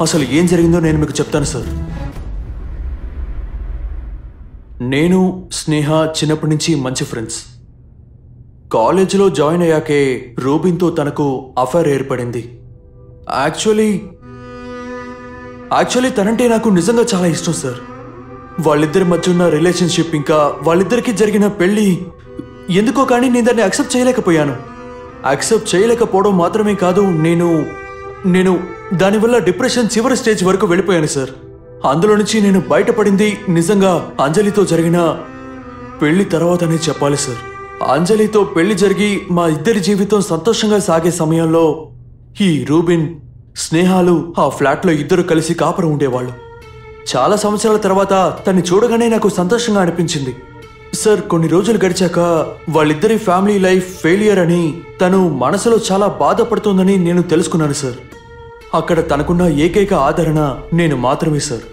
అసలు ఏం జరిగిందో నేను మీకు చెప్తాను సార్. నేను స్నేహ చిన్నప్పటి నుంచి మంచి ఫ్రెండ్స్. కాలేజీలో జాయిన్ అయ్యాకే రూబిన్తో తనకు అఫైర్ ఏర్పడింది. యాక్చువల్లీ తనంటే నాకు నిజంగా చాలా ఇష్టం సార్. వాళ్ళిద్దరి మధ్య ఉన్న రిలేషన్షిప్ ఇంకా వాళ్ళిద్దరికి జరిగిన పెళ్లి ఎందుకో కానీ నేను దాన్ని యాక్సెప్ట్ చేయలేకపోయాను. యాక్సెప్ట్ చేయలేకపోవడం మాత్రమే కాదు, నేను దానివల్ల డిప్రెషన్ చివరి స్టేజ్ వరకు వెళ్ళిపోయాను సార్. అందులో నుంచి నేను బయటపడింది నిజంగా అంజలితో జరిగిన పెళ్లి తర్వాతనే చెప్పాలి సార్. అంజలితో పెళ్లి జరిగి మా ఇద్దరి జీవితం సంతోషంగా సాగే సమయంలో ఈ రూబిన్, స్నేహాలు ఆ ఫ్లాట్లో ఇద్దరు కలిసి కాపురం ఉండేవాళ్ళు. చాలా సంవత్సరాల తర్వాత తన్ని చూడగానే నాకు సంతోషంగా అనిపించింది సార్. కొన్ని రోజులు గడిచాక వాళ్ళిద్దరి ఫ్యామిలీ లైఫ్ ఫెయిలియర్ అని తను మనసులో చాలా బాధపడుతోందని నేను తెలుసుకున్నాను సార్. అక్కడ తనకున్న ఏకైక ఆదరణ నేను మాత్రమే సార్.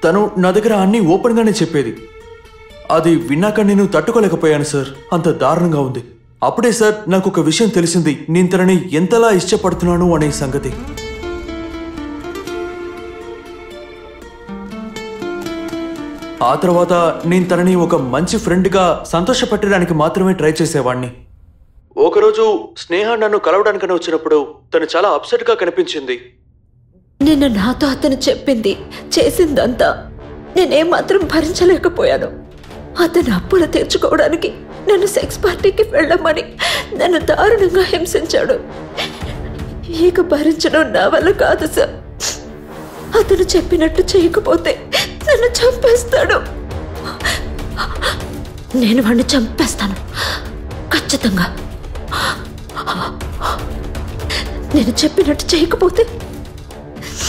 తను నా దగ్గర అన్నీ ఓపెన్గానే చెప్పేది. అది విన్నాక నేను తట్టుకోలేకపోయాను సార్. అంత దారుణంగా ఉంది. అప్పుడే సార్ నాకు ఒక విషయం తెలిసింది, నేను తనని ఎంతలా ఇష్టపడుతున్నాను అనే సంగతి. ఆ తర్వాత నేను తనని ఒక మంచి ఫ్రెండ్గా సంతోషపెట్టడానికి మాత్రమే ట్రై చేసేవాడిని. ఒకరోజు స్నేహ నన్ను కలవడానికని వచ్చినప్పుడు తను చాలా అప్సెట్గా కనిపించింది. నిన్న నాతో అతను చెప్పింది, చేసిందంతా నేనేమాత్రం భరించలేకపోయాను. అతను అప్పులు తీర్చుకోవడానికి నన్ను సెక్స్ పార్టీకి వెళ్ళమని నన్ను దారుణంగా హింసించాడు. ఇక భరించడం నా వల్ల కాదు సార్. అతను చెప్పినట్టు చేయకపోతే నన్ను చంపేస్తాడు. నేను వాడిని చంపేస్తాను ఖచ్చితంగా. నేను చెప్పినట్టు చేయకపోతే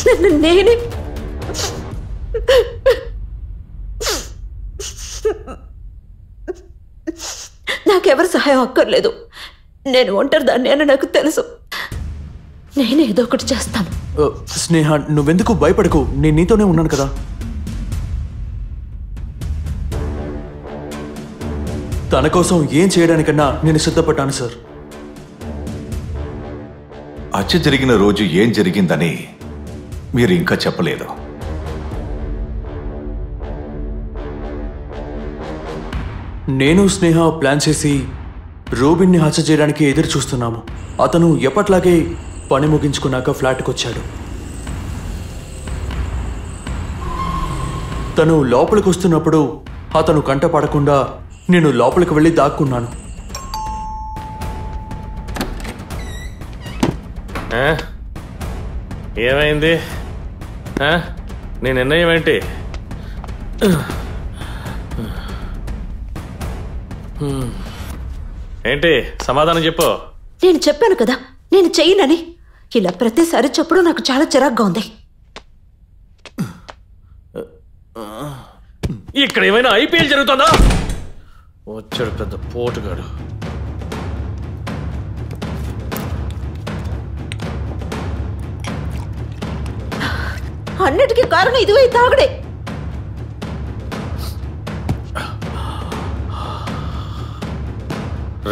నన్ను నేనే నాకెవరి సహాయం అక్కర్లేదు. నేను ఒంటరిదాన్ని అని నాకు తెలుసు. నేనే ఏదో ఒకటి చేస్తాను. స్నేహ, నువ్వెందుకు భయపడకు, నేను నీతోనే ఉన్నాను కదా. తన కోసం ఏం చేయడానికన్నా నేను సిద్ధపడ్డాను సార్. హత్య జరిగిన రోజు ఏం జరిగిందని మీరు ఇంకా చెప్పలేదు. నేను స్నేహ ప్లాన్ చేసి రూబిన్ని హత్య చేయడానికి ఎదురు చూస్తున్నాము. అతను ఎప్పట్లాగే పని ముగించుకున్నాక ఫ్లాట్కి వచ్చాడు. తను లోపలికి వస్తున్నప్పుడు అతను కంట పడకుండా నేను లోపలికి వెళ్ళి దాక్కున్నాను. ఏమైంది? నీ నిర్ణయం ఏంటి? ఏంటి సమాధానం చెప్పు. నేను చెప్పాను కదా నేను చెయ్యనని. ఇలా ప్రతిసారి చెప్పడం నాకు చాలా చిరాగ్గా ఉంది. ఇక్కడ ఏమైనా ఐపీఎల్ జరుగుతుందా? వచ్చాడు పెద్ద పోటుగాడు. అన్నిటికీ కారణం ఇదిగో ఈ తాగుడే.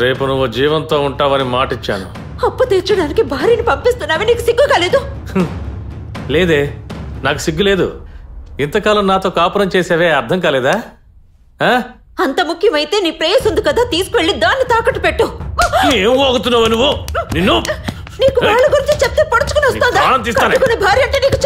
రేపు నువ్వు జీవంతో ఉంటావని మాటిచ్చాను. అప్పు తీర్చడానికి భార్యని పంపిస్తున్నావే, నీకు సిగ్గు కాలేదు? లేదే, నాకు సిగ్గు లేదు. ఇంతకాలం నాతో కాపురం చేసేవే అర్థం కాలేదా? అంత ముఖ్యమైతే నీ ప్రేయస్ ఉంది కదా, తీసుకువెళ్ళి దాన్ని తాకట్టు పెట్టు. ఏం వాగుతున్నావు నువ్వు? నిన్ను నీకు వాళ్ళ గురించి చెప్తే పడుచుకుని వస్తుందా? భార్య అంటే నీకు